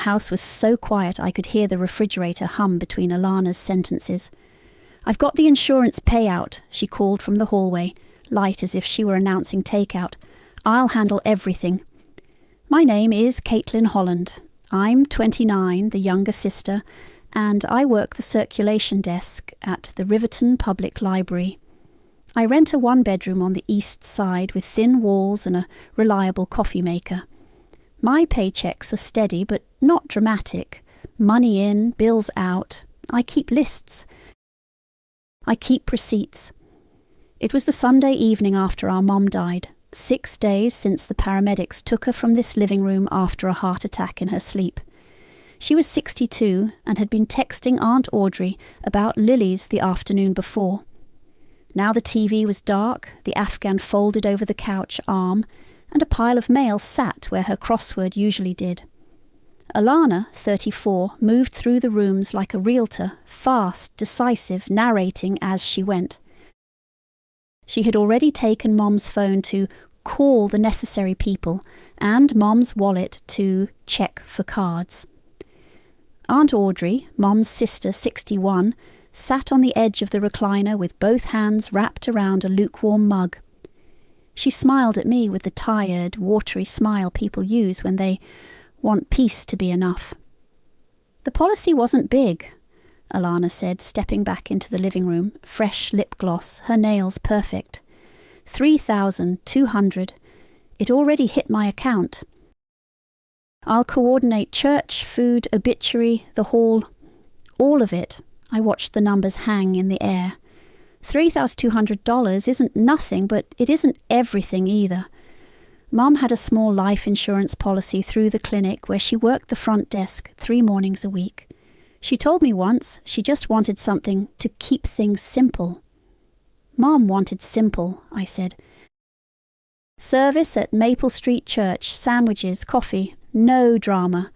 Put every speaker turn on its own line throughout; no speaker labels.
house was so quiet I could hear the refrigerator hum between Alana's sentences. "I've got the insurance payout," she called from the hallway, light as if she were announcing takeout. "I'll handle everything. My name is Caitlin Holland. I'm 29, the younger sister, and I work the circulation desk at the Riverton Public Library. I rent a one-bedroom on the east side with thin walls and a reliable coffee maker. My paychecks are steady but not dramatic. Money in, bills out. I keep lists. I keep receipts. It was the Sunday evening after our mom died, 6 days since the paramedics took her from this living room after a heart attack in her sleep. She was 62 and had been texting Aunt Audrey about lilies the afternoon before. Now the TV was dark, the Afghan folded over the couch arm, and a pile of mail sat where her crossword usually did. Alana, 34, moved through the rooms like a realtor, fast, decisive, narrating as she went. She had already taken Mom's phone to call the necessary people and Mom's wallet to check for cards. Aunt Audrey, Mom's sister, 61, sat on the edge of the recliner with both hands wrapped around a lukewarm mug. She smiled at me with the tired, watery smile people use when they want peace to be enough. "The policy wasn't big," Alana said, stepping back into the living room, fresh lip gloss, her nails perfect. $3,200. It already hit my account. I'll coordinate church, food, obituary, the hall, all of it. I watched the numbers hang in the air. $3,200 isn't nothing, but it isn't everything either. Mum had a small life insurance policy through the clinic where she worked the front desk 3 mornings a week. She told me once she just wanted something to keep things simple. Mom wanted simple, I said. Service at Maple Street Church, sandwiches, coffee, no drama.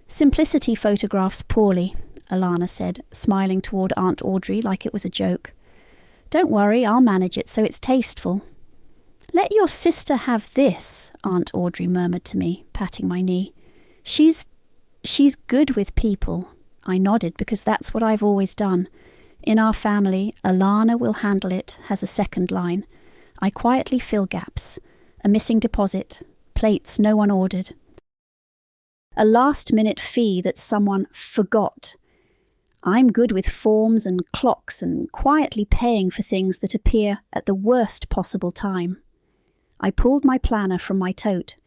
Simplicity photographs poorly, Alana said, smiling toward Aunt Audrey like it was a joke. Don't worry, I'll manage it so it's tasteful. Let your sister have this, Aunt Audrey murmured to me, patting my knee. She's good with people. I nodded because that's what I've always done. In our family, Alana will handle it, has a second line. I quietly fill gaps. A missing deposit. Plates no one ordered. A last-minute fee that someone forgot. I'm good with forms and clocks and quietly paying for things that appear at the worst possible time. I pulled my planner from my tote.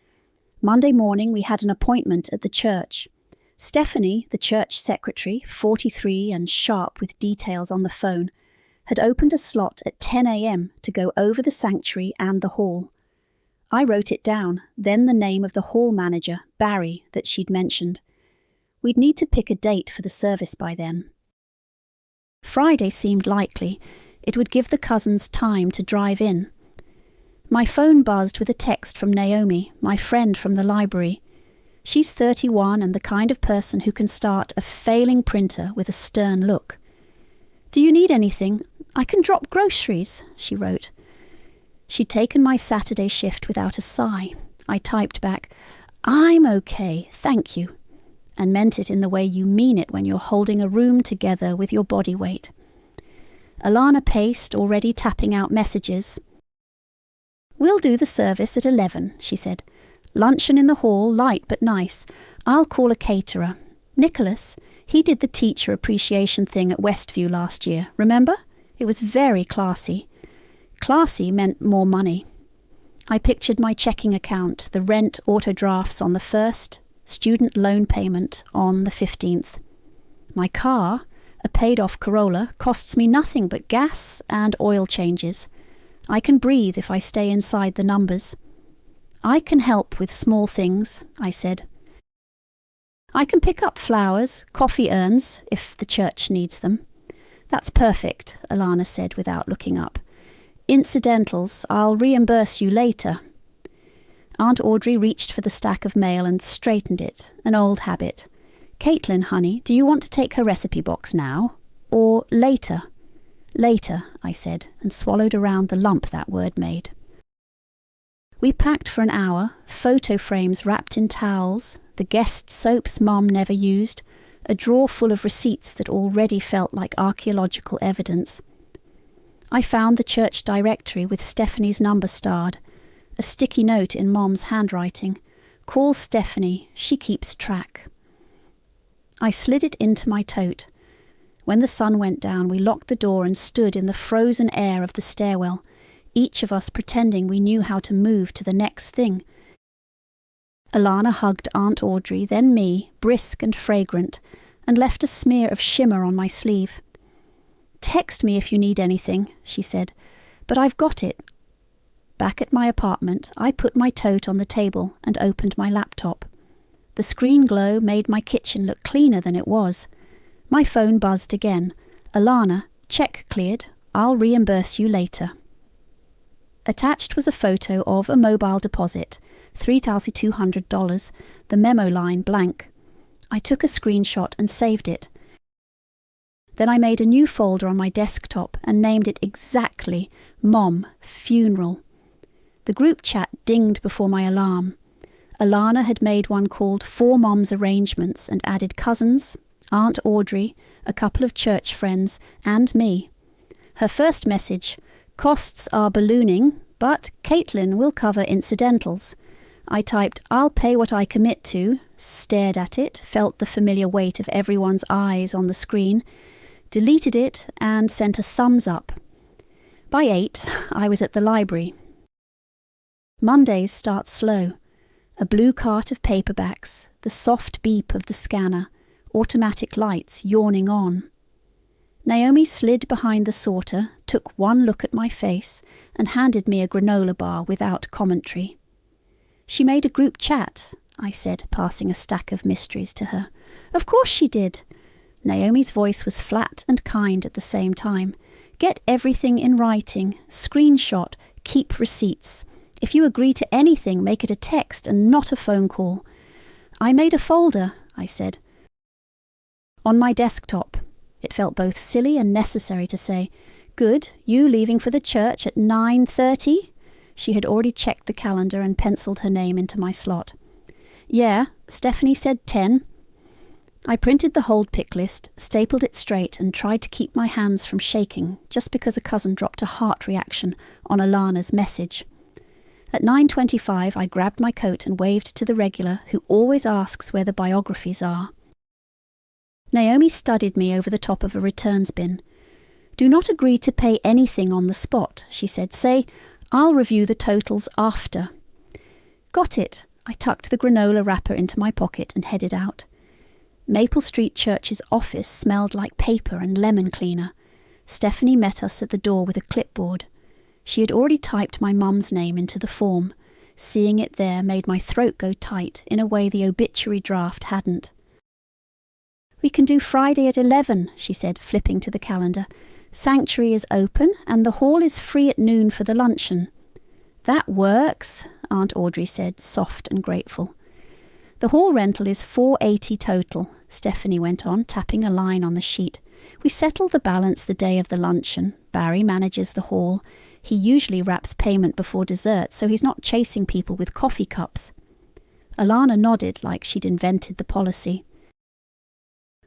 Monday morning we had an appointment at the church. Stephanie, the church secretary, 43 and sharp with details on the phone, had opened a slot at 10 a.m. to go over the sanctuary and the hall. I wrote it down, then the name of the hall manager, Barry, that she'd mentioned. We'd need to pick a date for the service by then. Friday seemed likely. It would give the cousins time to drive in. My phone buzzed with a text from Naomi, my friend from the library. She's 31 and the kind of person who can start a failing printer with a stern look. Do you need anything? I can drop groceries, she wrote. She'd taken my Saturday shift without a sigh. I typed back, I'm okay, thank you, and meant it in the way you mean it when you're holding a room together with your body weight. Alana paced, already tapping out messages. We'll do the service at 11, she said. Luncheon in the hall, light but nice. I'll call a caterer. Nicholas, he did the teacher appreciation thing at Westview last year, remember? It was very classy. Classy meant more money. I pictured my checking account, the rent auto drafts on the 1st, student loan payment on the 15th. My car, a paid-off Corolla, costs me nothing but gas and oil changes. I can breathe if I stay inside the numbers. I can help with small things, I said. I can pick up flowers, coffee urns, if the church needs them. That's perfect, Alana said without looking up. Incidentals, I'll reimburse you later. Aunt Audrey reached for the stack of mail and straightened it, an old habit. Caitlin, honey, do you want to take her recipe box now? Or later? Later, I said, and swallowed around the lump that word made. We packed for an hour, photo frames wrapped in towels, the guest soaps Mum never used, a drawer full of receipts that already felt like archaeological evidence. I found the church directory with Stephanie's number starred, a sticky note in Mom's handwriting. Call Stephanie, she keeps track. I slid it into my tote. When the sun went down, we locked the door and stood in the frozen air of the stairwell, each of us pretending we knew how to move to the next thing. Alana hugged Aunt Audrey, then me, brisk and fragrant, and left a smear of shimmer on my sleeve. "Text me if you need anything," she said, "but I've got it." Back at my apartment, I put my tote on the table and opened my laptop. The screen glow made my kitchen look cleaner than it was. My phone buzzed again. "Alana, check cleared. I'll reimburse you later." Attached was a photo of a mobile deposit, $3,200, the memo line blank. I took a screenshot and saved it. Then I made a new folder on my desktop and named it exactly Mom Funeral. The group chat dinged before my alarm. Alana had made one called For Mom's Arrangements and added cousins, Aunt Audrey, a couple of church friends, and me. Her first message: "Costs are ballooning, but Caitlin will cover incidentals." I typed, "I'll pay what I commit to," stared at it, felt the familiar weight of everyone's eyes on the screen, deleted it, and sent a thumbs up. By 8, I was at the library. Mondays start slow. A blue cart of paperbacks, the soft beep of the scanner, automatic lights yawning on. Naomi slid behind the sorter, took one look at my face, and handed me a granola bar without commentary. "She made a group chat," I said, passing a stack of mysteries to her. "Of course she did." Naomi's voice was flat and kind at the same time. "Get everything in writing, screenshot, keep receipts. If you agree to anything, make it a text and not a phone call." "I made a folder," I said. "On my desktop." It felt both silly and necessary to say, "Good, you leaving for the church at 9:30? She had already checked the calendar and penciled her name into my slot. "Yeah, Stephanie said 10. I printed the hold pick list, stapled it straight, and tried to keep my hands from shaking just because a cousin dropped a heart reaction on Alana's message. At 9:25, I grabbed my coat and waved to the regular who always asks where the biographies are. Naomi studied me over the top of a returns bin. "Do not agree to pay anything on the spot," she said. "Say, I'll review the totals after." "Got it." I tucked the granola wrapper into my pocket and headed out. Maple Street Church's office smelled like paper and lemon cleaner. Stephanie met us at the door with a clipboard. She had already typed my mum's name into the form. Seeing it there made my throat go tight in a way the obituary draft hadn't. "We can do Friday at 11, she said, flipping to the calendar. "Sanctuary is open and the hall is free at noon for the luncheon." "That works," Aunt Audrey said, soft and grateful. "The hall rental is $480 total," Stephanie went on, tapping a line on the sheet. "We settle the balance the day of the luncheon. Barry manages the hall. He usually wraps payment before dessert, so he's not chasing people with coffee cups." Alana nodded like she'd invented the policy.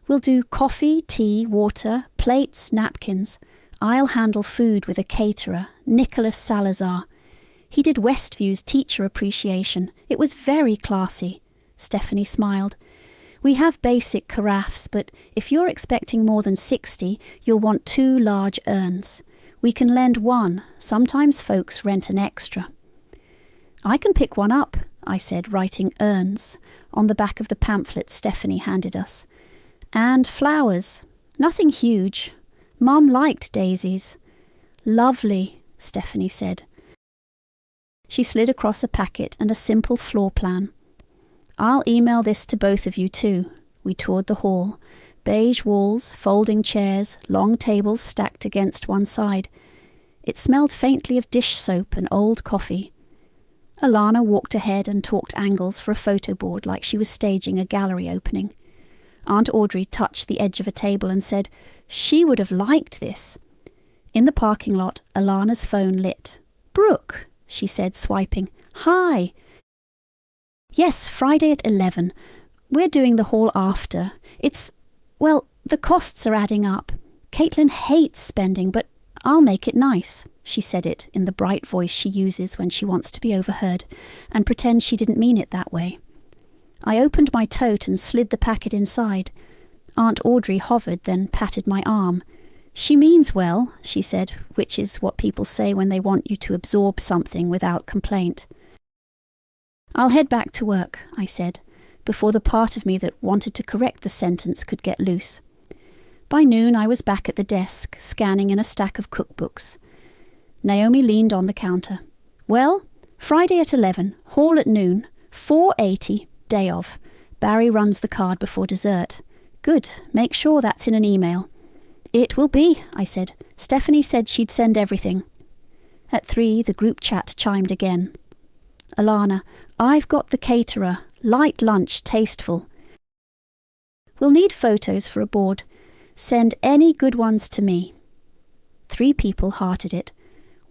"We'll do coffee, tea, water, plates, napkins. I'll handle food with a caterer, Nicholas Salazar. He did Westview's teacher appreciation. It was very classy." Stephanie smiled. "We have basic carafes, but if you're expecting more than 60, you'll want 2 large urns. We can lend one. Sometimes folks rent an extra." "I can pick one up," I said, writing urns on the back of the pamphlet Stephanie handed us. "And flowers. Nothing huge. Mum liked daisies." "Lovely," Stephanie said. She slid across a packet and a simple floor plan. "I'll email this to both of you too." We toured the hall. Beige walls, folding chairs, long tables stacked against one side. It smelled faintly of dish soap and old coffee. Alana walked ahead and talked angles for a photo board like she was staging a gallery opening. Aunt Audrey touched the edge of a table and said, "She would have liked this." In the parking lot, Alana's phone lit. "Brooke," she said, swiping. "Hi." "Yes, Friday at 11. We're doing the hall after. Well, the costs are adding up. Caitlin hates spending, but I'll make it nice. She said it in the bright voice she uses when she wants to be overheard, and pretend she didn't mean it that way. I opened my tote and slid the packet inside. Aunt Audrey hovered, then patted my arm. She means well, she said, which is what people say when they want you to absorb something without complaint. I'll head back to work, I said, before the part of me that wanted to correct the sentence could get loose. By noon I was back at the desk, scanning in a stack of cookbooks. Naomi leaned on the counter. Well, Friday at 11, hall at noon, 4:80, day of. Barry runs the card before dessert. Good, make sure that's in an email. It will be, I said. Stephanie said she'd send everything. At 3, the group chat chimed again. Alana, I've got the caterer. Light lunch, tasteful. We'll need photos for a board. Send any good ones to me. 3 people hearted it.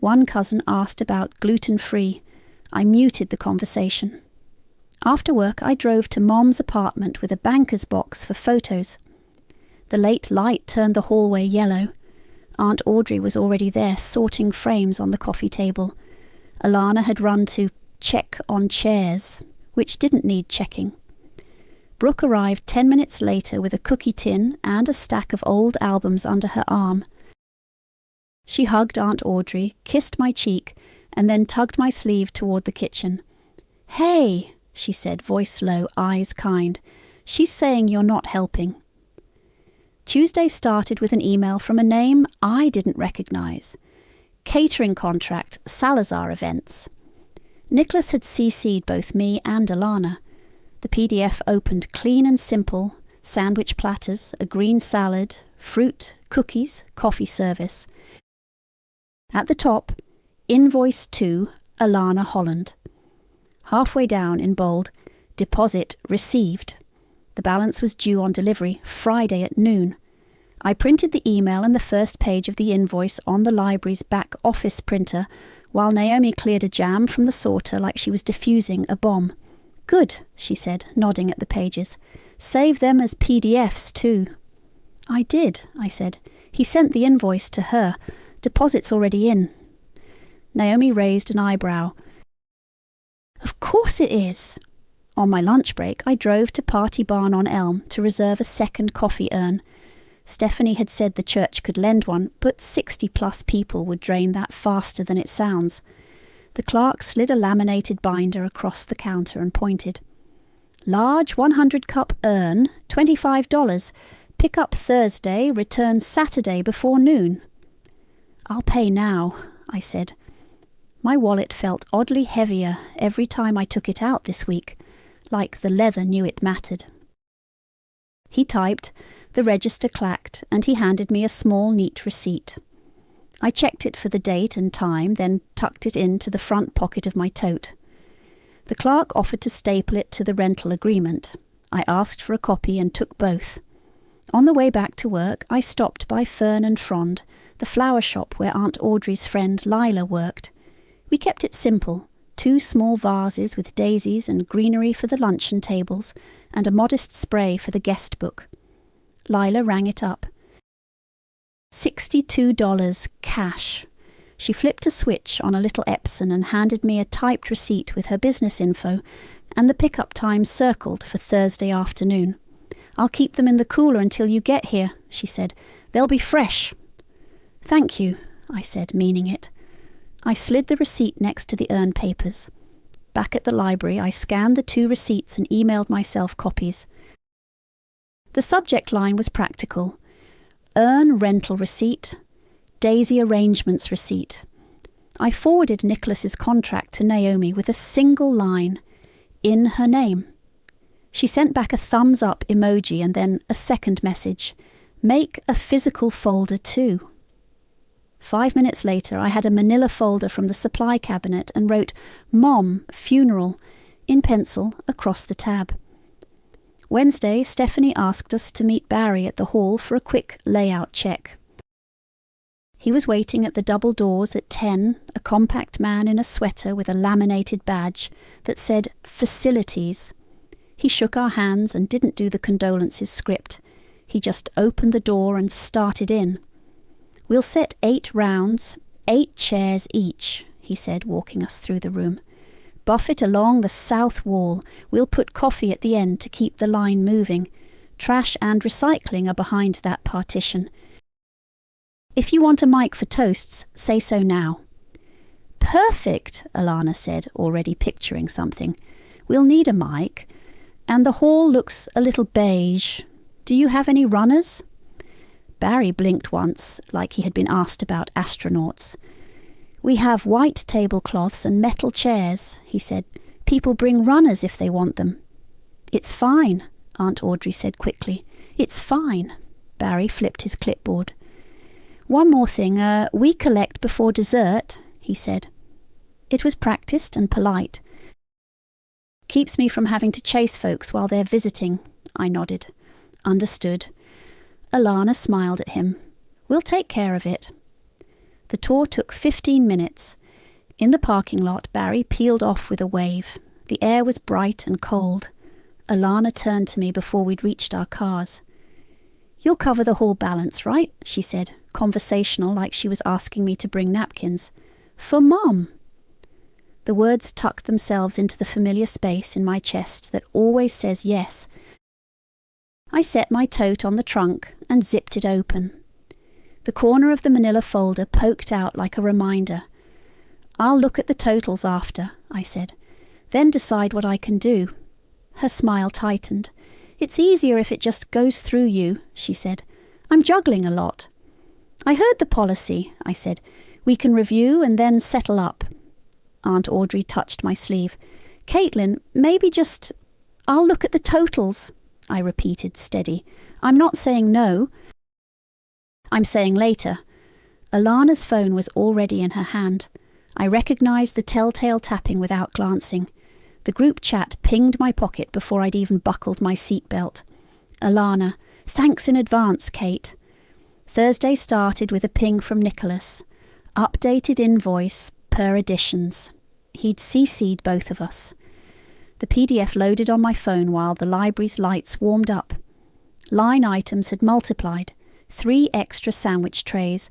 One cousin asked about gluten-free. I muted the conversation. After work, I drove to Mom's apartment with a banker's box for photos. The late light turned the hallway yellow. Aunt Audrey was already there, sorting frames on the coffee table. Alana had run to check on chairs, which didn't need checking. Brooke arrived 10 minutes later with a cookie tin and a stack of old albums under her arm. She hugged Aunt Audrey, kissed my cheek, and then tugged my sleeve toward the kitchen. Hey, she said, voice low, eyes kind. She's saying you're not helping. Tuesday started with an email from a name I didn't recognize. Catering contract, Salazar Events. Nicholas had CC'd both me and Alana. The PDF opened clean and simple, sandwich platters, a green salad, fruit, cookies, coffee service. At the top, invoice to Alana Holland. Halfway down, in bold, deposit received. The balance was due on delivery, Friday at noon. I printed the email and the first page of the invoice on the library's back office printer, while Naomi cleared a jam from the sorter like she was diffusing a bomb. Good, she said, nodding at the pages. Save them as PDFs, too. I did, I said. He sent the invoice to her. Deposit's already in. Naomi raised an eyebrow. Of course it is. On my lunch break, I drove to Party Barn on Elm to reserve a second coffee urn. Stephanie had said the church could lend one, but 60-plus people would drain that faster than it sounds. The clerk slid a laminated binder across the counter and pointed. Large 100-cup urn, $25. Pick up Thursday, return Saturday before noon. I'll pay now, I said. My wallet felt oddly heavier every time I took it out this week, like the leather knew it mattered. He typed, the register clacked, and he handed me a small, neat receipt. I checked it for the date and time, then tucked it into the front pocket of my tote. The clerk offered to staple it to the rental agreement. I asked for a copy and took both. On the way back to work, I stopped by Fern and Frond, the flower shop where Aunt Audrey's friend Lila worked. We kept it simple, 2 small vases with daisies and greenery for the luncheon tables, and a modest spray for the guest book. Lila rang it up. $62 cash. She flipped a switch on a little Epson and handed me a typed receipt with her business info and the pickup time circled for Thursday afternoon. I'll keep them in the cooler until you get here, she said. They'll be fresh. Thank you, I said, meaning it. I slid the receipt next to the urn papers. Back at the library, I scanned the 2 receipts and emailed myself copies. The subject line was practical. Urn rental receipt, daisy arrangements receipt. I forwarded Nicholas's contract to Naomi with a single line, in her name. She sent back a thumbs up emoji and then a second message. Make a physical folder too. 5 minutes later, I had a manila folder from the supply cabinet and wrote Mom, funeral, in pencil across the tab. Wednesday, Stephanie asked us to meet Barry at the hall for a quick layout check. He was waiting at the double doors at 10, a compact man in a sweater with a laminated badge that said Facilities. He shook our hands and didn't do the condolences script. He just opened the door and started in. "We'll set 8 rounds, 8 chairs each," he said, walking us through the room. "Buffet along the south wall. We'll put coffee at the end to keep the line moving. Trash and recycling are behind that partition. If you want a mic for toasts, say so now." "Perfect," Alana said, already picturing something. "We'll need a mic. And the hall looks a little beige. Do you have any runners?" Barry blinked once, like he had been asked about astronauts. "We have white tablecloths and metal chairs," he said. "People bring runners if they want them." "It's fine," Aunt Audrey said quickly. "It's fine." Barry flipped his clipboard. "One more thing, we collect before dessert," he said. It was practiced and polite. "Keeps me from having to chase folks while they're visiting," I nodded. "Understood." Alana smiled at him. "We'll take care of it." The tour took 15 minutes. In the parking lot, Barry peeled off with a wave. The air was bright and cold. Alana turned to me before we'd reached our cars. "You'll cover the hall balance, right?" she said, conversational, like she was asking me to bring napkins. "For Mom." The words tucked themselves into the familiar space in my chest that always says yes. I set my tote on the trunk and zipped it open. The corner of the manila folder poked out like a reminder. "I'll look at the totals after," I said, "then decide what I can do." Her smile tightened. "It's easier if it just goes through you," she said. "I'm juggling a lot." "I heard the policy," I said. "We can review and then settle up." Aunt Audrey touched my sleeve. "Caitlin, maybe just... I'll look at the totals," I repeated, steady. "I'm not saying no. I'm saying later." Alana's phone was already in her hand. I recognised the telltale tapping without glancing. The group chat pinged my pocket before I'd even buckled my seatbelt. "Alana, thanks in advance, Kate." Thursday started with a ping from Nicholas. Updated invoice per editions. He'd CC'd both of us. The PDF loaded on my phone while the library's lights warmed up. Line items had multiplied. 3 extra sandwich trays.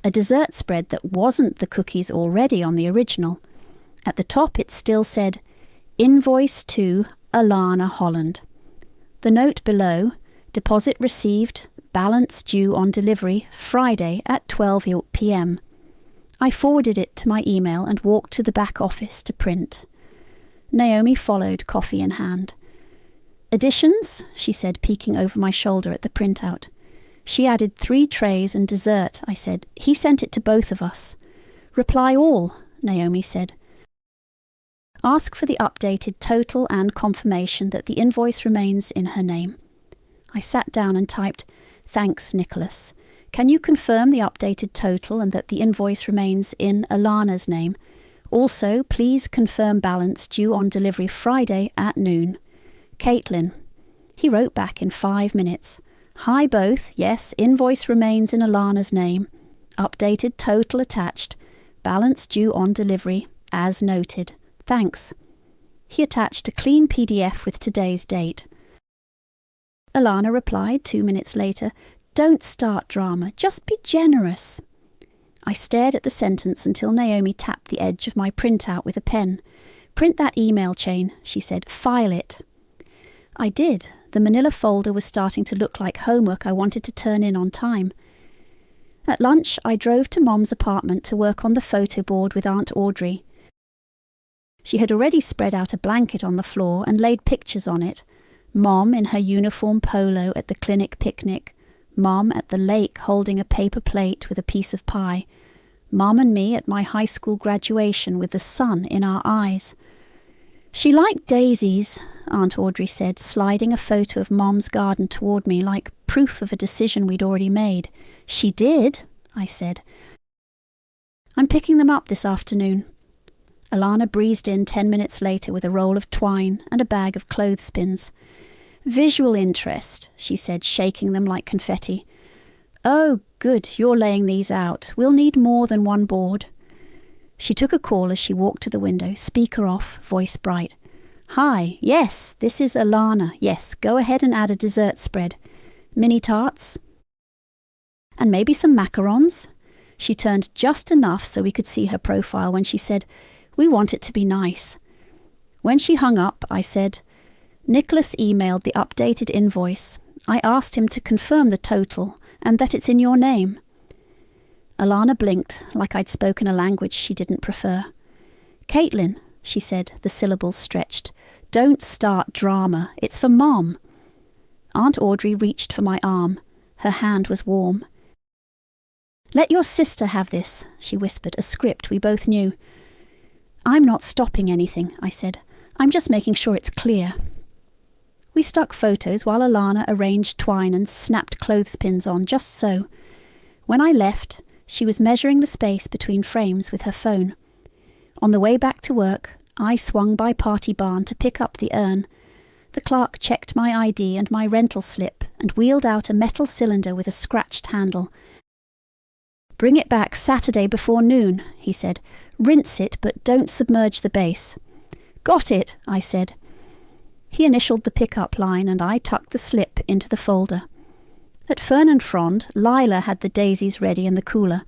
A dessert spread that wasn't the cookies already on the original. At the top it still said, "Invoice to Alana Holland." The note below, "Deposit received, balance due on delivery, Friday at 12 p.m. I forwarded it to my email and walked to the back office to print. Naomi followed, coffee in hand. "Additions?" she said, peeking over my shoulder at the printout. "She added 3 trays and dessert," I said. "He sent it to both of us." "Reply all," Naomi said. "Ask for the updated total and confirmation that the invoice remains in her name." I sat down and typed, "Thanks, Nicholas. Can you confirm the updated total and that the invoice remains in Alana's name? Also, please confirm balance due on delivery Friday at noon. Caitlin." He wrote back in 5 minutes. "Hi both, yes, invoice remains in Alana's name. Updated total attached. Balance due on delivery, as noted. Thanks." He attached a clean PDF with today's date. Alana replied 2 minutes later, "Don't start drama, just be generous." I stared at the sentence until Naomi tapped the edge of my printout with a pen. "Print that email chain," she said. "File it." I did. The manila folder was starting to look like homework I wanted to turn in on time. At lunch, I drove to Mom's apartment to work on the photo board with Aunt Audrey. She had already spread out a blanket on the floor and laid pictures on it. Mom in her uniform polo at the clinic picnic. Mom at the lake holding a paper plate with a piece of pie. Mom and me at my high school graduation with the sun in our eyes. "She liked daisies," Aunt Audrey said, sliding a photo of Mom's garden toward me like proof of a decision we'd already made. "She did," I said. "I'm picking them up this afternoon." Alana breezed in 10 minutes later with a roll of twine and a bag of clothespins. "Visual interest," she said, shaking them like confetti. "Oh, good, you're laying these out. We'll need more than one board." She took a call as she walked to the window, speaker off, voice bright. Hi, yes, this is Alana. Yes, go ahead and add a dessert spread. Mini tarts? And maybe some macarons? She turned just enough so we could see her profile when she said, "We want it to be nice." When she hung up, I said, "Nicholas emailed the updated invoice. I asked him to confirm the total and that it's in your name." Alana blinked like I'd spoken a language she didn't prefer. "Caitlin," she said, the syllables stretched, "don't start drama. It's for Mom." Aunt Audrey reached for my arm. Her hand was warm. "Let your sister have this," she whispered, a script we both knew. "I'm not stopping anything," I said. "I'm just making sure it's clear." We stuck photos while Alana arranged twine and snapped clothespins on, just so. When I left, she was measuring the space between frames with her phone. On the way back to work, I swung by Party Barn to pick up the urn. The clerk checked my ID and my rental slip and wheeled out a metal cylinder with a scratched handle. "Bring it back Saturday before noon," he said. "Rinse it, but don't submerge the base." "Got it," I said. He initialed the pickup line and I tucked the slip into the folder. At Fern and Frond, Lila had the daisies ready in the cooler.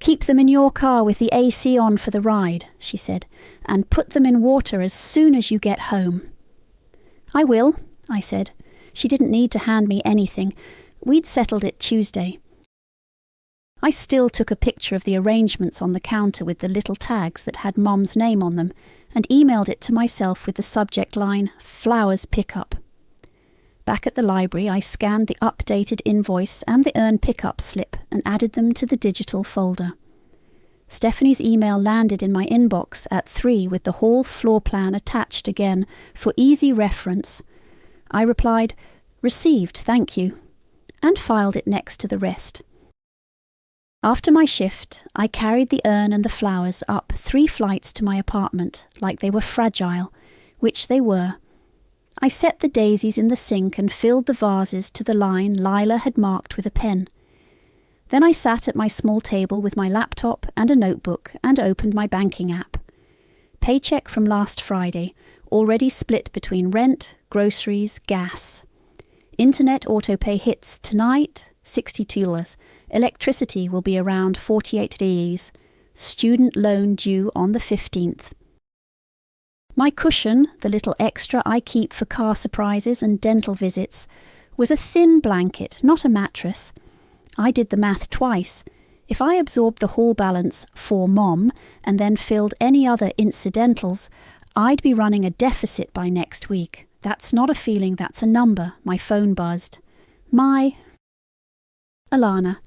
"Keep them in your car with the AC on for the ride," she said, "and put them in water as soon as you get home." "I will," I said. She didn't need to hand me anything. We'd settled it Tuesday. I still took a picture of the arrangements on the counter with the little tags that had Mom's name on them and emailed it to myself with the subject line, "Flowers Pickup." Back at the library, I scanned the updated invoice and the urn pickup slip and added them to the digital folder. Stephanie's email landed in my inbox at 3 with the hall floor plan attached again for easy reference. I replied, "Received, thank you," and filed it next to the rest. After my shift, I carried the urn and the flowers up 3 flights to my apartment like they were fragile, which they were. I set the daisies in the sink and filled the vases to the line Lila had marked with a pen. Then I sat at my small table with my laptop and a notebook and opened my banking app. Paycheck from last Friday, already split between rent, groceries, gas. Internet autopay hits tonight, $62. Electricity will be around 48 days. Student loan due on the 15th. My cushion, the little extra I keep for car surprises and dental visits, was a thin blanket, not a mattress. I did the math twice. If I absorbed the hall balance for Mom and then filled any other incidentals, I'd be running a deficit by next week. That's not a feeling, that's a number. My phone buzzed. Alana.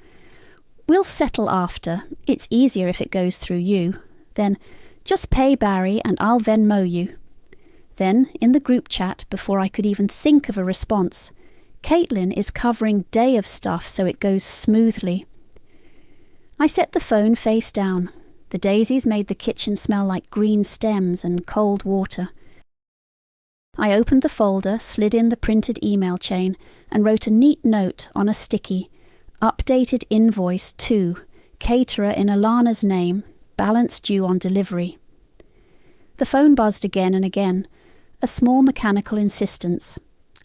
"We'll settle after. It's easier if it goes through you." Then, "Just pay Barry and I'll Venmo you." Then, in the group chat, before I could even think of a response, "Caitlin is covering day of stuff so it goes smoothly." I set the phone face down. The daisies made the kitchen smell like green stems and cold water. I opened the folder, slid in the printed email chain, and wrote a neat note on a sticky. Updated invoice 2, caterer in Alana's name, balance due on delivery. The phone buzzed again and again, a small mechanical insistence.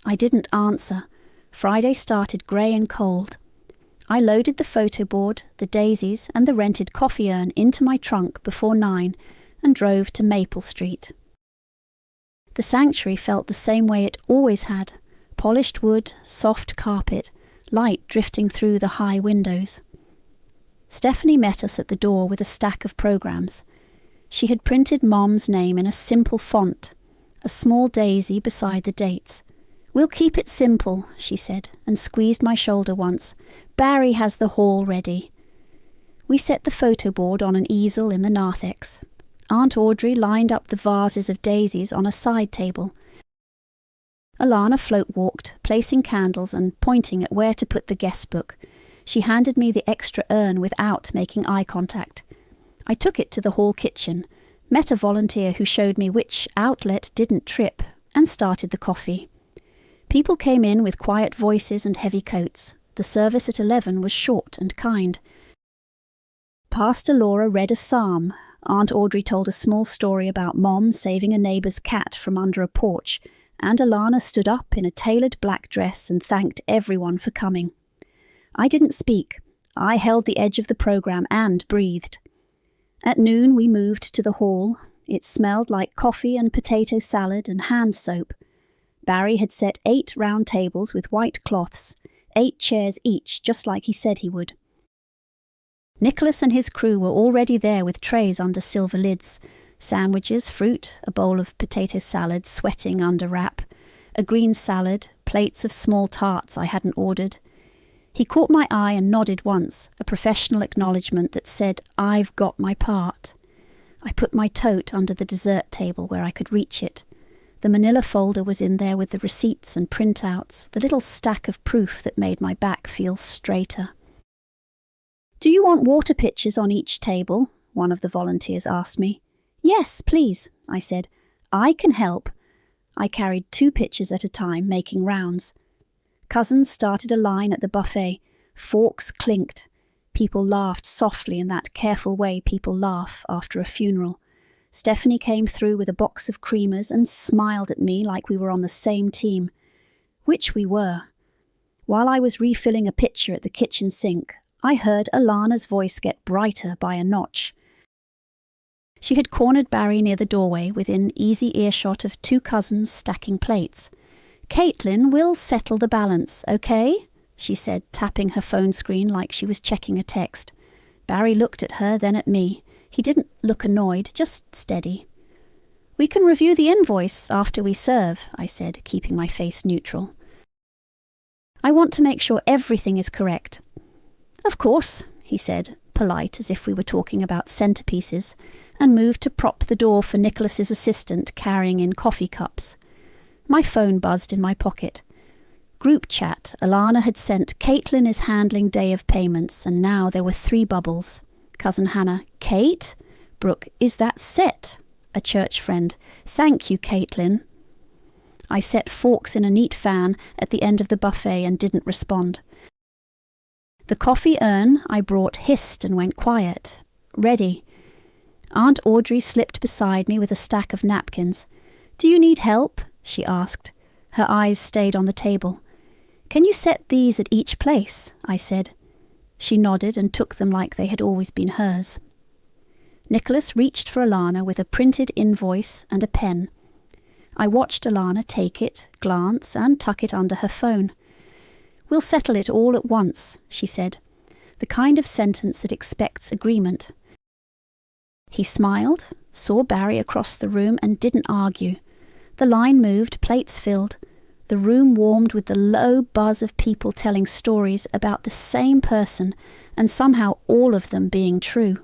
I didn't answer. Friday started grey and cold. I loaded the photo board, the daisies, and the rented coffee urn into my trunk before 9 and drove to Maple Street. The sanctuary felt the same way it always had, polished wood, soft carpet, light drifting through the high windows. Stephanie met us at the door with a stack of programs. She had printed Mom's name in a simple font, a small daisy beside the dates. "We'll keep it simple," she said, and squeezed my shoulder once. "Barry has the hall ready." We set the photo board on an easel in the narthex. Aunt Audrey lined up the vases of daisies on a side table. Alana float-walked, placing candles and pointing at where to put the guest book. She handed me the extra urn without making eye contact. I took it to the hall kitchen, met a volunteer who showed me which outlet didn't trip, and started the coffee. People came in with quiet voices and heavy coats. The service at 11 was short and kind. Pastor Laura read a psalm. Aunt Audrey told a small story about Mom saving a neighbour's cat from under a porch, and Alana stood up in a tailored black dress and thanked everyone for coming. I didn't speak. I held the edge of the programme and breathed. At noon we moved to the hall. It smelled like coffee and potato salad and hand soap. Barry had set 8 round tables with white cloths, 8 chairs each, just like he said he would. Nicholas and his crew were already there with trays under silver lids, sandwiches, fruit, a bowl of potato salad sweating under wrap, a green salad, plates of small tarts I hadn't ordered. He caught my eye and nodded once, a professional acknowledgement that said, "I've got my part." I put my tote under the dessert table where I could reach it. The manila folder was in there with the receipts and printouts, the little stack of proof that made my back feel straighter. "Do you want water pitchers on each table?" one of the volunteers asked me. "Yes, please," I said. "I can help." I carried 2 pitchers at a time, making rounds. Cousins started a line at the buffet, forks clinked. People laughed softly in that careful way people laugh after a funeral. Stephanie came through with a box of creamers and smiled at me like we were on the same team. Which we were. While I was refilling a pitcher at the kitchen sink, I heard Alana's voice get brighter by a notch. She had cornered Barry near the doorway within easy earshot of 2 cousins stacking plates. "Caitlin, we'll settle the balance, okay?" she said, tapping her phone screen like she was checking a text. Barry looked at her, then at me. He didn't look annoyed, just steady. "We can review the invoice after we serve," I said, keeping my face neutral. "I want to make sure everything is correct." "Of course," he said, polite as if we were talking about centerpieces, and moved to prop the door for Nicholas's assistant carrying in coffee cups. My phone buzzed in my pocket. Group chat. Alana had sent, "Caitlin is handling day of payments," and now there were 3 bubbles. Cousin Hannah, "Kate?" Brooke, "Is that set?" A church friend, "Thank you, Caitlin." I set forks in a neat fan at the end of the buffet and didn't respond. The coffee urn I brought hissed and went quiet. Ready. Aunt Audrey slipped beside me with a stack of napkins. "Do you need help?" she asked. Her eyes stayed on the table. "Can you set these at each place?" I said. She nodded and took them like they had always been hers. Nicholas reached for Alana with a printed invoice and a pen. I watched Alana take it, glance, and tuck it under her phone. "We'll settle it all at once," she said, the kind of sentence that expects agreement. He smiled, saw Barry across the room, and didn't argue. The line moved, plates filled. The room warmed with the low buzz of people telling stories about the same person, and somehow all of them being true.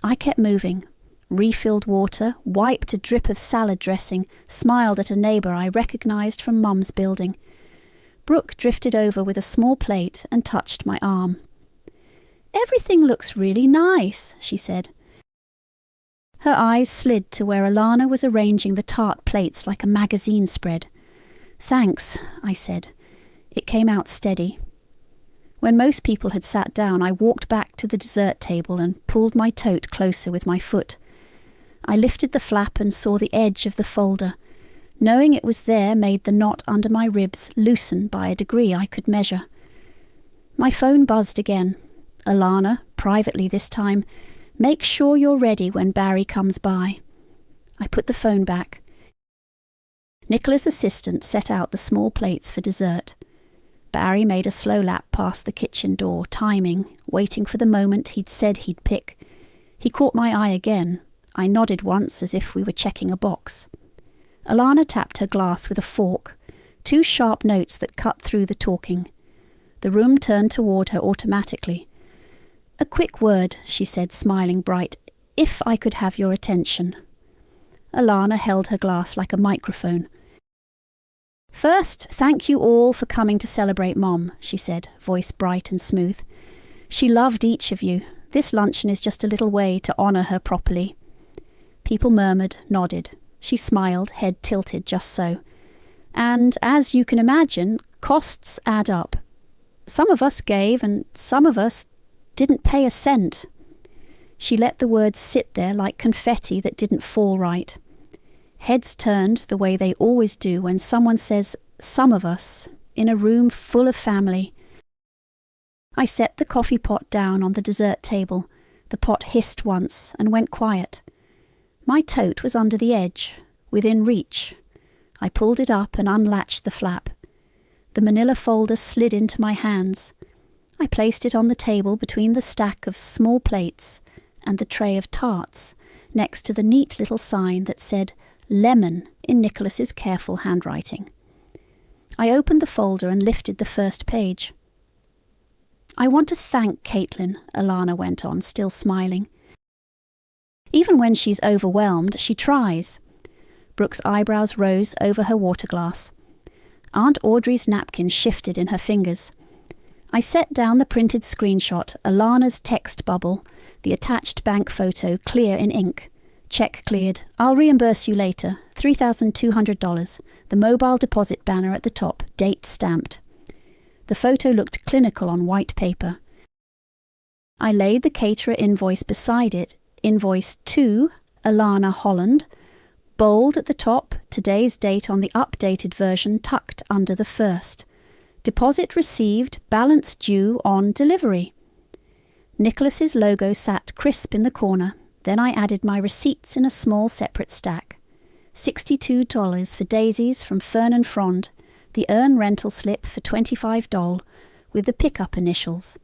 I kept moving, refilled water, wiped a drip of salad dressing, smiled at a neighbour I recognised from Mum's building. Brooke drifted over with a small plate and touched my arm. "Everything looks really nice," she said. Her eyes slid to where Alana was arranging the tart plates like a magazine spread. "Thanks," I said. It came out steady. When most people had sat down, I walked back to the dessert table and pulled my tote closer with my foot. I lifted the flap and saw the edge of the folder. Knowing it was there made the knot under my ribs loosen by a degree I could measure. My phone buzzed again. "Alana, privately this time, make sure you're ready when Barry comes by." I put the phone back. Nicola's assistant set out the small plates for dessert. Barry made a slow lap past the kitchen door, timing, waiting for the moment he'd said he'd pick. He caught my eye again. I nodded once as if we were checking a box. Alana tapped her glass with a fork, 2 sharp notes that cut through the talking. The room turned toward her automatically. "A quick word," she said, smiling bright, "if I could have your attention." Alana held her glass like a microphone. "First, thank you all for coming to celebrate Mom," she said, voice bright and smooth. "She loved each of you. This luncheon is just a little way to honour her properly." People murmured, nodded. She smiled, head tilted just so. "And, as you can imagine, costs add up. Some of us gave and some of us didn't pay a cent." She let the words sit there like confetti that didn't fall right. Heads turned the way they always do when someone says, "some of us," in a room full of family. I set the coffee pot down on the dessert table. The pot hissed once and went quiet. My tote was under the edge, within reach. I pulled it up and unlatched the flap. The manila folder slid into my hands. I placed it on the table between the stack of small plates and the tray of tarts, next to the neat little sign that said "Lemon" in Nicholas's careful handwriting. I opened the folder and lifted the first page. "I want to thank Caitlin," Alana went on, still smiling. "Even when she's overwhelmed, she tries." Brooke's eyebrows rose over her water glass. Aunt Audrey's napkin shifted in her fingers. I set down the printed screenshot, Alana's text bubble, the attached bank photo clear in ink. "Check cleared. I'll reimburse you later. $3,200. The mobile deposit banner at the top, date stamped." The photo looked clinical on white paper. I laid the caterer invoice beside it, invoice to Alana Holland, bold at the top, today's date on the updated version tucked under the first. Deposit received, balance due on delivery. Nicholas's logo sat crisp in the corner. Then I added my receipts in a small separate stack. $62 for daisies from Fern and Frond, the earn rental slip for $25 with the pickup initials,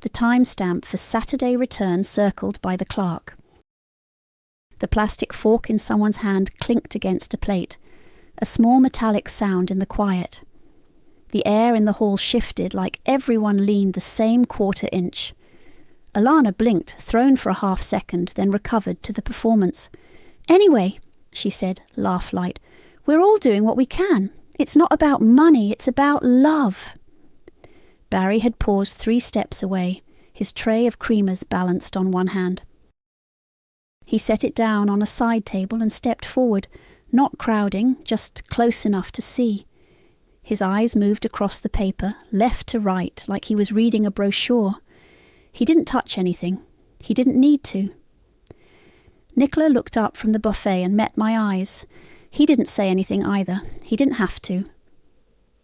the timestamp for Saturday return circled by the clerk. The plastic fork in someone's hand clinked against a plate, a small metallic sound in the quiet. The air in the hall shifted like everyone leaned the same quarter inch. Alana blinked, thrown for a half second, then recovered to the performance. "Anyway," she said, laugh light, "we're all doing what we can. It's not about money, it's about love." Barry had paused 3 steps away, his tray of creamers balanced on one hand. He set it down on a side table and stepped forward, not crowding, just close enough to see. His eyes moved across the paper, left to right, like he was reading a brochure. He didn't touch anything. He didn't need to. Nicola looked up from the buffet and met my eyes. He didn't say anything either. He didn't have to.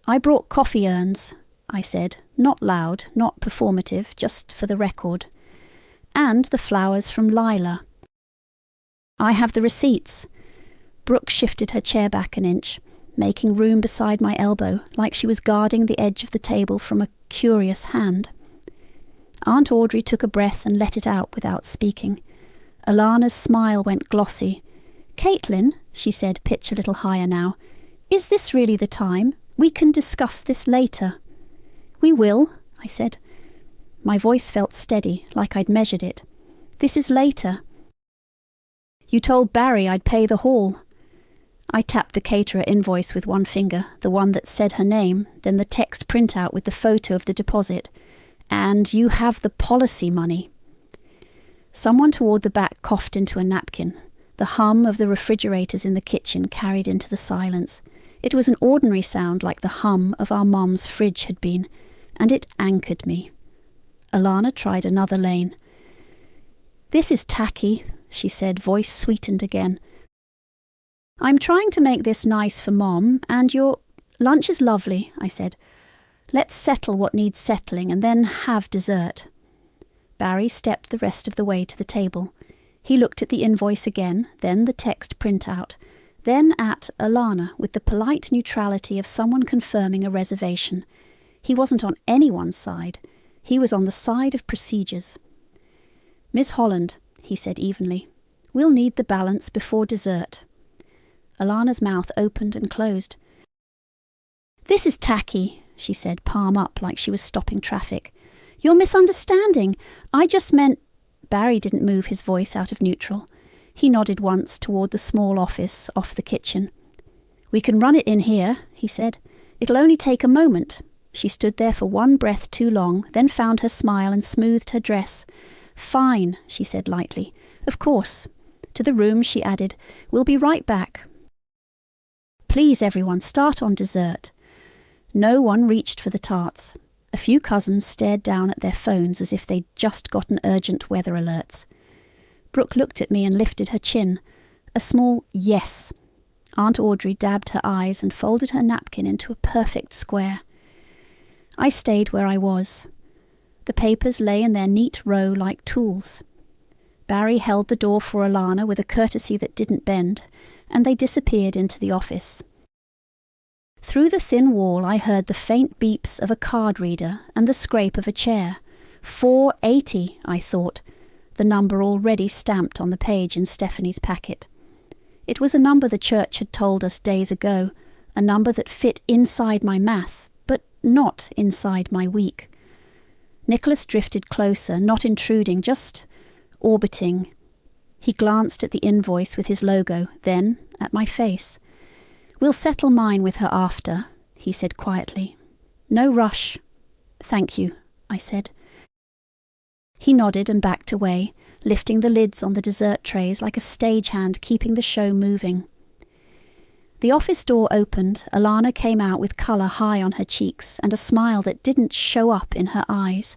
"I brought coffee urns," I said, not loud, not performative, just for the record. "And the flowers from Lila. I have the receipts." Brooke shifted her chair back an inch, making room beside my elbow, like she was guarding the edge of the table from a curious hand. Aunt Audrey took a breath and let it out without speaking. Alana's smile went glossy. "Caitlin," she said, pitch a little higher now, "is this really the time? We can discuss this later." "We will," I said. My voice felt steady, like I'd measured it. "This is later." "You told Barry I'd pay the hall." I tapped the caterer invoice with one finger, the one that said her name, then the text printout with the photo of the deposit. "And you have the policy money." Someone toward the back coughed into a napkin. The hum of the refrigerators in the kitchen carried into the silence. It was an ordinary sound like the hum of our mom's fridge had been, and it anchored me. Alana tried another lane. "This is tacky," she said, voice sweetened again. "I'm trying to make this nice for Mom, and your lunch is lovely," I said. "Let's settle what needs settling and then have dessert." Barry stepped the rest of the way to the table. He looked at the invoice again, then the text printout, then at Alana with the polite neutrality of someone confirming a reservation. He wasn't on anyone's side. He was on the side of procedures. "Miss Holland," he said evenly, "we'll need the balance before dessert." Alana's mouth opened and closed. "This is tacky," she said, palm up like she was stopping traffic. "You're misunderstanding. I just meant—" Barry didn't move his voice out of neutral. He nodded once toward the small office off the kitchen. "We can run it in here," he said. "It'll only take a moment." She stood there for one breath too long, then found her smile and smoothed her dress. "Fine," she said lightly. "Of course." To the room she added, "We'll be right back." "Please, everyone, start on dessert." No one reached for the tarts. A few cousins stared down at their phones as if they'd just gotten urgent weather alerts. Brooke looked at me and lifted her chin. A small yes. Aunt Audrey dabbed her eyes and folded her napkin into a perfect square. I stayed where I was. The papers lay in their neat row like tools. Barry held the door for Alana with a courtesy that didn't bend, and they disappeared into the office. Through the thin wall I heard the faint beeps of a card reader and the scrape of a chair. 480, I thought, the number already stamped on the page in Stephanie's packet. It was a number the church had told us days ago, a number that fit inside my math, but not inside my week. Nicholas drifted closer, not intruding, just orbiting. He glanced at the invoice with his logo, then at my face. "We'll settle mine with her after," he said quietly. "No rush." "Thank you," I said. He nodded and backed away, lifting the lids on the dessert trays like a stagehand keeping the show moving. The office door opened. Alana came out with colour high on her cheeks and a smile that didn't show up in her eyes.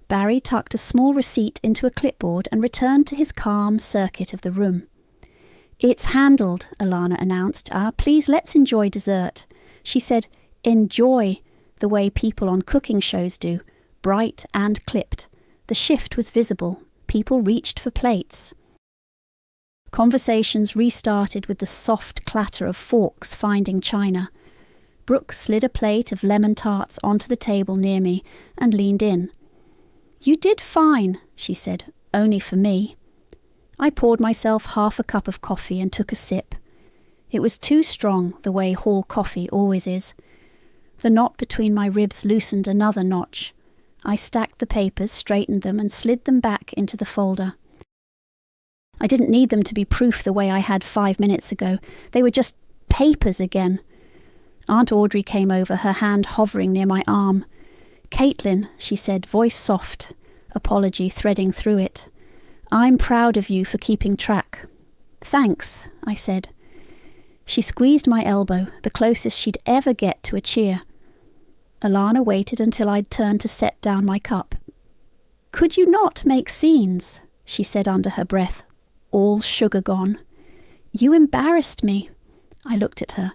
Barry tucked a small receipt into a clipboard and returned to his calm circuit of the room. "It's handled," Alana announced. "Please let's enjoy dessert." She said, "enjoy," the way people on cooking shows do, bright and clipped. The shift was visible. People reached for plates. Conversations restarted with the soft clatter of forks finding china. Brooke slid a plate of lemon tarts onto the table near me and leaned in. "You did fine," she said, "only for me." I poured myself half a cup of coffee and took a sip. It was too strong, the way hall coffee always is. The knot between my ribs loosened another notch. I stacked the papers, straightened them, and slid them back into the folder. I didn't need them to be proof the way I had 5 minutes ago. They were just papers again. Aunt Audrey came over, her hand hovering near my arm. "Caitlin," she said, voice soft, apology threading through it. "I'm proud of you for keeping track." "Thanks," I said. She squeezed my elbow, the closest she'd ever get to a cheer. Alana waited until I'd turned to set down my cup. "Could you not make scenes?" she said under her breath, all sugar gone. "You embarrassed me." I looked at her.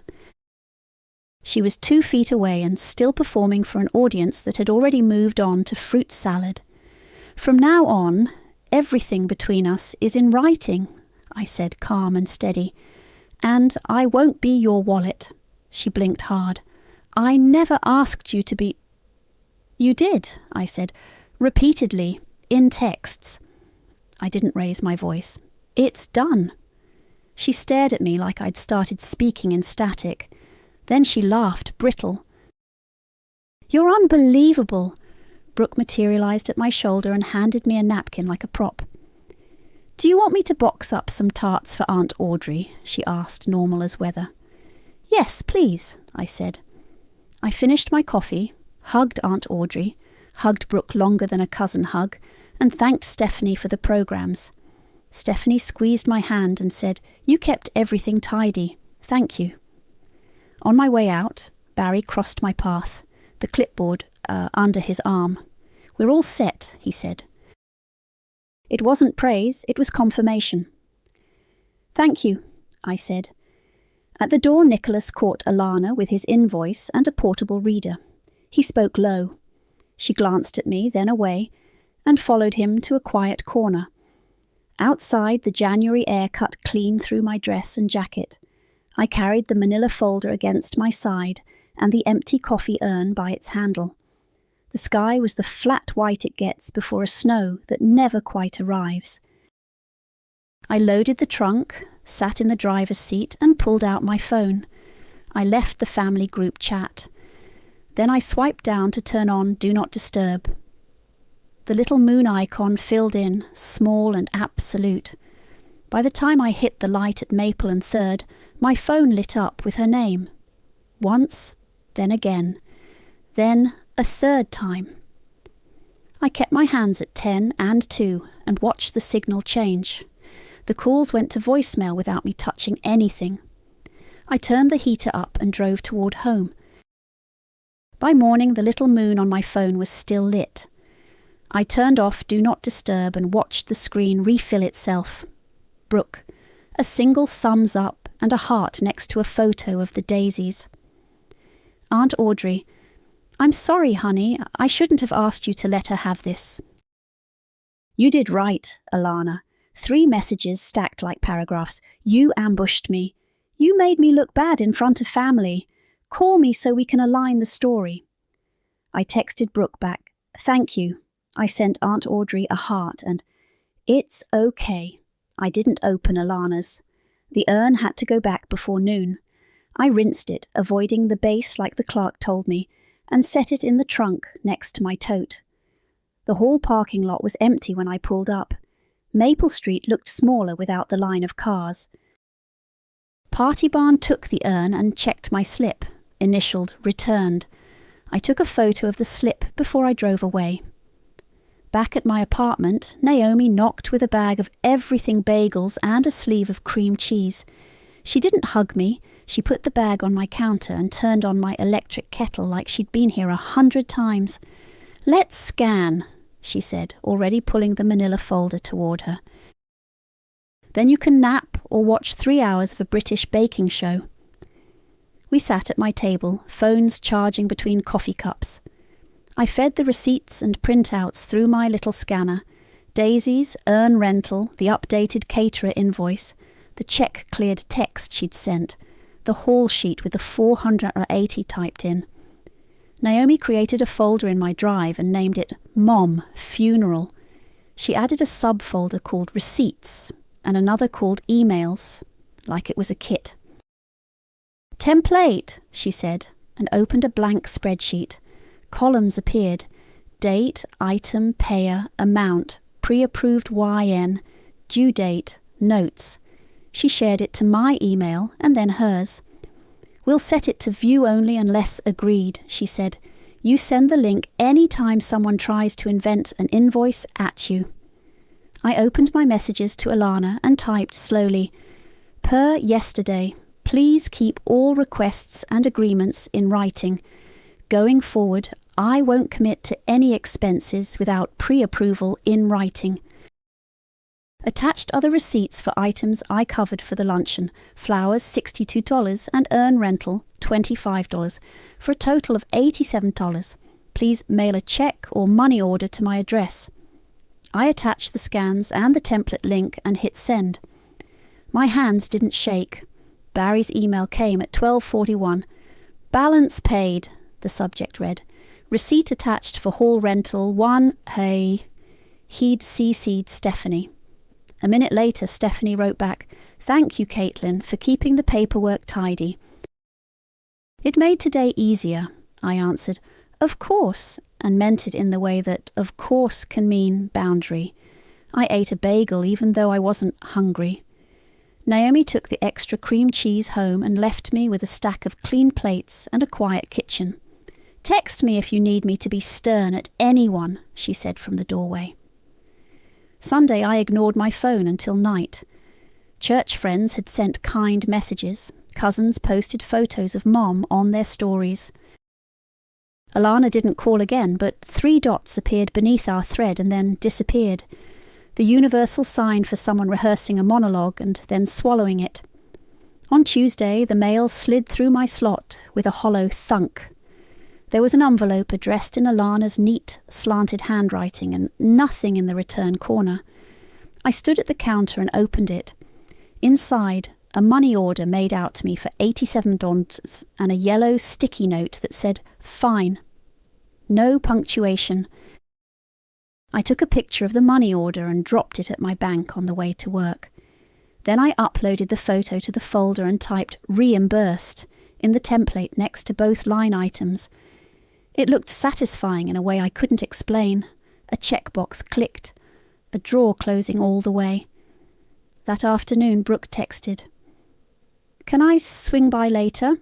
She was 2 feet away and still performing for an audience that had already moved on to fruit salad. "From now on, everything between us is in writing," I said, calm and steady. "And I won't be your wallet." She blinked hard. "I never asked you to be—" "You did," I said, "repeatedly, in texts." I didn't raise my voice. "It's done." She stared at me like I'd started speaking in static. Then she laughed, brittle. "You're unbelievable." Brooke materialised at my shoulder and handed me a napkin like a prop. "Do you want me to box up some tarts for Aunt Audrey?" she asked, normal as weather. "Yes, please," I said. I finished my coffee, hugged Aunt Audrey, hugged Brooke longer than a cousin hug, and thanked Stephanie for the programmes. Stephanie squeezed my hand and said, "You kept everything tidy. Thank you." On my way out, Barry crossed my path, the clipboard under his arm. "We're all set," he said. It wasn't praise, it was confirmation. "Thank you," I said. At the door, Nicholas caught Alana with his invoice and a portable reader. He spoke low. She glanced at me, then away, and followed him to a quiet corner. Outside, the January air cut clean through my dress and jacket. I carried the manila folder against my side and the empty coffee urn by its handle. The sky was the flat white it gets before a snow that never quite arrives. I loaded the trunk, sat in the driver's seat and pulled out my phone. I left the family group chat. Then I swiped down to turn on Do Not Disturb. The little moon icon filled in, small and absolute. By the time I hit the light at Maple and 3rd, my phone lit up with her name. Once, then again, then a 3rd time. I kept my hands at 10 and 2 and watched the signal change. The calls went to voicemail without me touching anything. I turned the heater up and drove toward home. By morning, the little moon on my phone was still lit. I turned off Do Not Disturb and watched the screen refill itself. Brooke. A single thumbs up and a heart next to a photo of the daisies. Aunt Audrey. I'm sorry, honey. I shouldn't have asked you to let her have this. You did right, Alana. 3 messages stacked like paragraphs. You ambushed me. You made me look bad in front of family. Call me so we can align the story. I texted Brooke back. Thank you. I sent Aunt Audrey a heart and it's okay. I didn't open Alana's. The urn had to go back before noon. I rinsed it, avoiding the base like the clerk told me, and set it in the trunk next to my tote. The hall parking lot was empty when I pulled up. Maple Street looked smaller without the line of cars. Party Barn took the urn and checked my slip, initialed returned. I took a photo of the slip before I drove away. Back at my apartment, Naomi knocked with a bag of everything bagels and a sleeve of cream cheese. She didn't hug me. She put the bag on my counter and turned on my electric kettle like she'd been here 100 times. Let's scan, she said, already pulling the manila folder toward her. Then you can nap or watch 3 hours of a British baking show. We sat at my table, phones charging between coffee cups. I fed the receipts and printouts through my little scanner. Daisy's, urn rental, the updated caterer invoice, the check-cleared text she'd sent, the haul sheet with the 480 typed in. Naomi created a folder in my drive and named it Mom Funeral. She added a subfolder called Receipts and another called Emails, like it was a kit. Template, she said, and opened a blank spreadsheet. Columns appeared. Date, item, payer, amount, pre-approved YN, due date, notes. She shared it to my email and then hers. We'll set it to view only unless agreed, she said. You send the link any time someone tries to invent an invoice at you. I opened my messages to Alana and typed slowly, Per yesterday, please keep all requests and agreements in writing. Going forward, I won't commit to any expenses without pre-approval in writing. Attached are the receipts for items I covered for the luncheon, flowers $62 and urn rental $25, for a total of $87. Please mail a check or money order to my address. I attached the scans and the template link and hit send. My hands didn't shake. Barry's email came at 12:41. Balance paid, the subject read. Receipt attached for hall rental 1, hey. He'd CC'd Stephanie. A minute later, Stephanie wrote back, Thank you, Caitlin, for keeping the paperwork tidy. It made today easier, I answered. Of course, and meant it in the way that of course can mean boundary. I ate a bagel even though I wasn't hungry. Naomi took the extra cream cheese home and left me with a stack of clean plates and a quiet kitchen. Text me if you need me to be stern at anyone, she said from the doorway. Sunday I ignored my phone until night. Church friends had sent kind messages. Cousins posted photos of Mom on their stories. Alana didn't call again, but 3 dots appeared beneath our thread and then disappeared. The universal sign for someone rehearsing a monologue and then swallowing it. On Tuesday, the mail slid through my slot with a hollow thunk. There was an envelope addressed in Alana's neat, slanted handwriting and nothing in the return corner. I stood at the counter and opened it. Inside, a money order made out to me for $87 and a yellow sticky note that said, Fine. No punctuation. I took a picture of the money order and dropped it at my bank on the way to work. Then I uploaded the photo to the folder and typed reimbursed in the template next to both line items. It looked satisfying in a way I couldn't explain. A checkbox clicked, a drawer closing all the way. That afternoon, Brooke texted, Can I swing by later?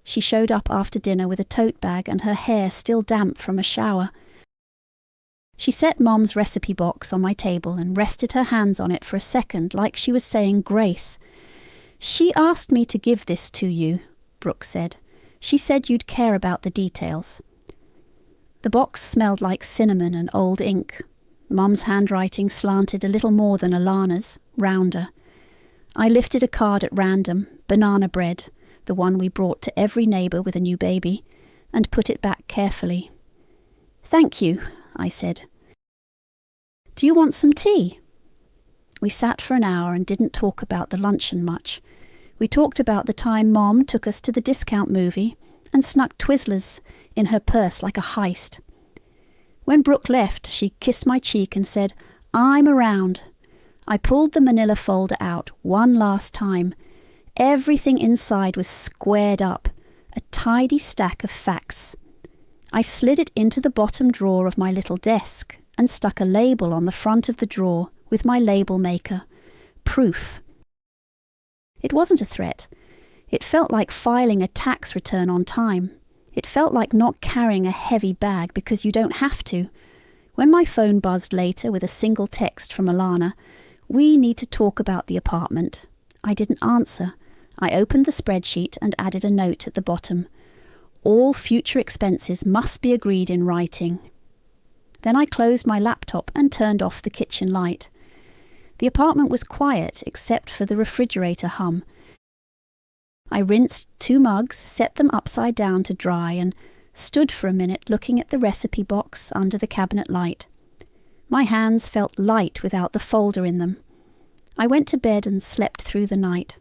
She showed up after dinner with a tote bag and her hair still damp from a shower. She set Mom's recipe box on my table and rested her hands on it for a second like she was saying grace. She asked me to give this to you, Brooke said. She said you'd care about the details. The box smelled like cinnamon and old ink. Mum's handwriting slanted a little more than Alana's, rounder. I lifted a card at random, banana bread, the one we brought to every neighbour with a new baby, and put it back carefully. "Thank you," I said. "Do you want some tea?" We sat for an hour and didn't talk about the luncheon much. We talked about the time Mom took us to the discount movie and snuck Twizzlers in her purse like a heist. When Brooke left, she kissed my cheek and said, "I'm around." I pulled the manila folder out one last time. Everything inside was squared up, a tidy stack of facts. I slid it into the bottom drawer of my little desk and stuck a label on the front of the drawer with my label maker. Proof. It wasn't a threat. It felt like filing a tax return on time. It felt like not carrying a heavy bag because you don't have to. When my phone buzzed later with a single text from Alana, "We need to talk about the apartment," I didn't answer. I opened the spreadsheet and added a note at the bottom. All future expenses must be agreed in writing. Then I closed my laptop and turned off the kitchen light. The apartment was quiet except for the refrigerator hum. I rinsed 2 mugs, set them upside down to dry, and stood for a minute looking at the recipe box under the cabinet light. My hands felt light without the folder in them. I went to bed and slept through the night.